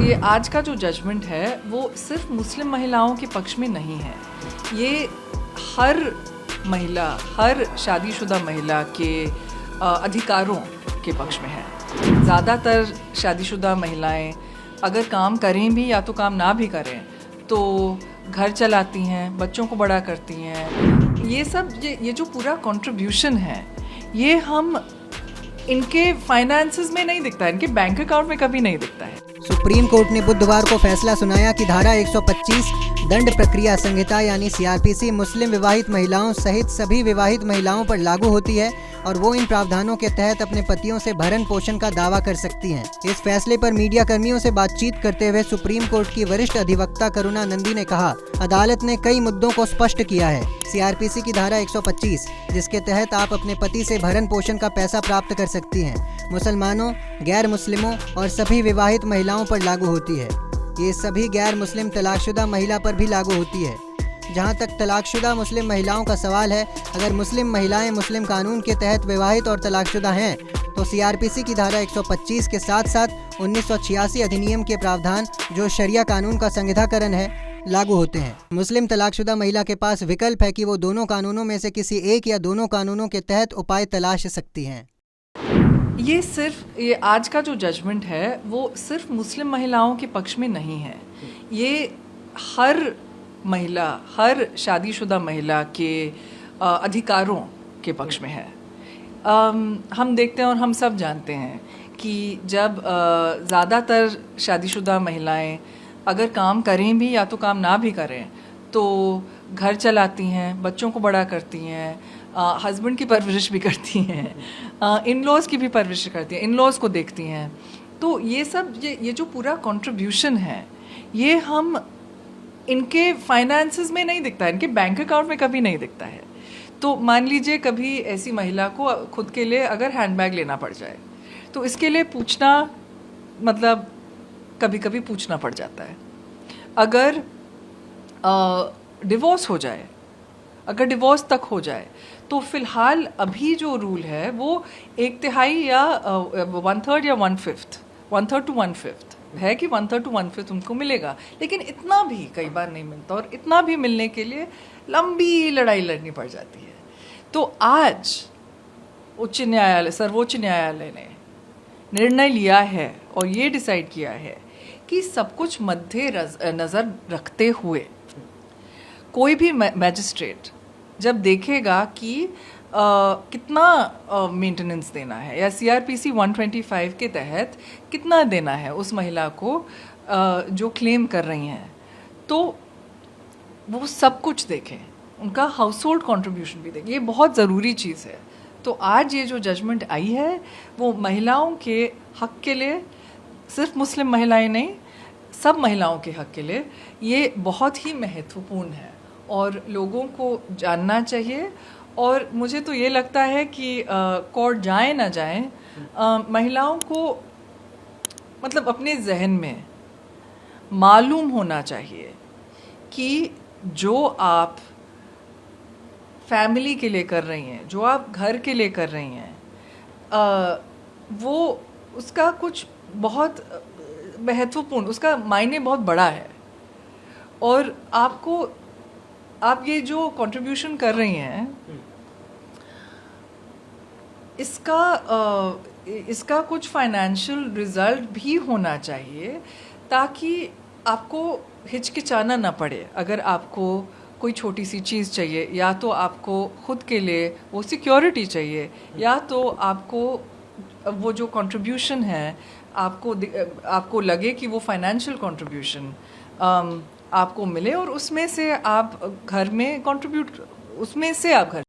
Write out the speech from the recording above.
ये आज का जो जजमेंट है वो सिर्फ मुस्लिम महिलाओं के पक्ष में नहीं है। ये हर महिला, हर शादीशुदा महिला के अधिकारों के पक्ष में है। ज़्यादातर शादीशुदा महिलाएं अगर काम करें भी या तो काम ना भी करें तो घर चलाती हैं, बच्चों को बड़ा करती हैं। ये जो पूरा कंट्रीब्यूशन है ये हम इनके फाइनेंसेस में नहीं दिखता है, इनके बैंक अकाउंट में कभी नहीं दिखता है। सुप्रीम कोर्ट ने बुधवार को फैसला सुनाया कि धारा 125 दंड प्रक्रिया संहिता यानी सीआरपीसी मुस्लिम विवाहित महिलाओं सहित सभी विवाहित महिलाओं पर लागू होती है और वो इन प्रावधानों के तहत अपने पतियों से भरण पोषण का दावा कर सकती हैं। इस फैसले पर मीडिया कर्मियों से बातचीत करते हुए सुप्रीम कोर्ट की वरिष्ठ अधिवक्ता करुणा नंदी ने कहा, अदालत ने कई मुद्दों को स्पष्ट किया है। सीआरपीसी की धारा 125 जिसके तहत आप अपने पति से भरण पोषण का पैसा प्राप्त कर सकती हैं, मुसलमानों, गैर मुस्लिमों और सभी विवाहित महिलाओं पर लागू होती है। ये सभी गैर मुस्लिम तलाकशुदा महिला पर भी लागू होती है। जहां तक तलाकशुदा मुस्लिम महिलाओं का सवाल है, अगर मुस्लिम महिलाएं मुस्लिम कानून के तहत विवाहित और तलाकशुदा हैं तो सीआरपीसी की धारा 125 के साथ साथ 1986 अधिनियम के प्रावधान जो शरिया कानून का संविधाकरण है लागू होते हैं। मुस्लिम तलाकशुदा महिला के पास विकल्प है कि वो दोनों कानूनों में से किसी एक या दोनों कानूनों के तहत उपाय तलाश सकती हैं। ये आज का जो जजमेंट है वो सिर्फ मुस्लिम महिलाओं के पक्ष में नहीं है। ये हर महिला, हर शादीशुदा महिला के अधिकारों के पक्ष में है। हम देखते हैं और हम सब जानते हैं कि जब ज़्यादातर शादीशुदा महिलाएं अगर काम करें भी या तो काम ना भी करें तो घर चलाती हैं, बच्चों को बड़ा करती हैं, हस्बैंड की परवरिश भी करती हैं, इन लॉज़ की भी परवरिश करती हैं, इन लॉज़ को देखती हैं। तो ये जो पूरा कंट्रीब्यूशन है ये हम इनके फाइनेंसेस में नहीं दिखता है, इनके बैंक अकाउंट में कभी नहीं दिखता है। तो मान लीजिए कभी ऐसी महिला को खुद के लिए अगर हैंडबैग लेना पड़ जाए तो इसके लिए पूछना, मतलब कभी कभी पूछना पड़ जाता है। अगर डिवोर्स हो जाए, अगर डिवोर्स तक हो जाए तो फ़िलहाल अभी जो रूल है वो 1/3 या 1/3 या 1/5, 1/3 to 1/5 है कि 1/3 to 1/5 उनको मिलेगा, लेकिन इतना भी कई बार नहीं मिलता और इतना भी मिलने के लिए लंबी लड़ाई लड़नी पड़ जाती है। तो आज सर्वोच्च न्यायालय ने निर्णय लिया है और ये डिसाइड किया है कि सब कुछ मद्दे नज़र रखते हुए कोई भी मैजिस्ट्रेट जब देखेगा कि कितना मेंटेनेंस देना है या सीआरपीसी 125 के तहत कितना देना है उस महिला को जो क्लेम कर रही हैं, तो वो सब कुछ देखें, उनका हाउस होल्ड कॉन्ट्रीब्यूशन भी देखें। ये बहुत ज़रूरी चीज़ है। तो आज ये जो जजमेंट आई है वो महिलाओं के हक़ के लिए, सिर्फ मुस्लिम महिलाएं नहीं, सब महिलाओं के हक़ के लिए ये बहुत ही महत्वपूर्ण है और लोगों को जानना चाहिए। और मुझे तो ये लगता है कि कोर्ट जाए ना जाए, महिलाओं को मतलब अपने जहन में मालूम होना चाहिए कि जो आप फैमिली के लिए कर रही हैं, जो आप घर के लिए कर रही हैं, वो उसका कुछ बहुत महत्वपूर्ण, उसका मायने बहुत बड़ा है। और आप ये जो कंट्रीब्यूशन कर रही हैं इसका कुछ फाइनेंशियल रिजल्ट भी होना चाहिए ताकि आपको हिचकिचाना ना पड़े। अगर आपको कोई छोटी सी चीज़ चाहिए या तो आपको खुद के लिए वो सिक्योरिटी चाहिए या तो आपको वो जो कंट्रीब्यूशन है आपको लगे कि वो फाइनेंशियल कंट्रीब्यूशन आपको मिले और उसमें से आप घर में कंट्रीब्यूट, उसमें से आप घर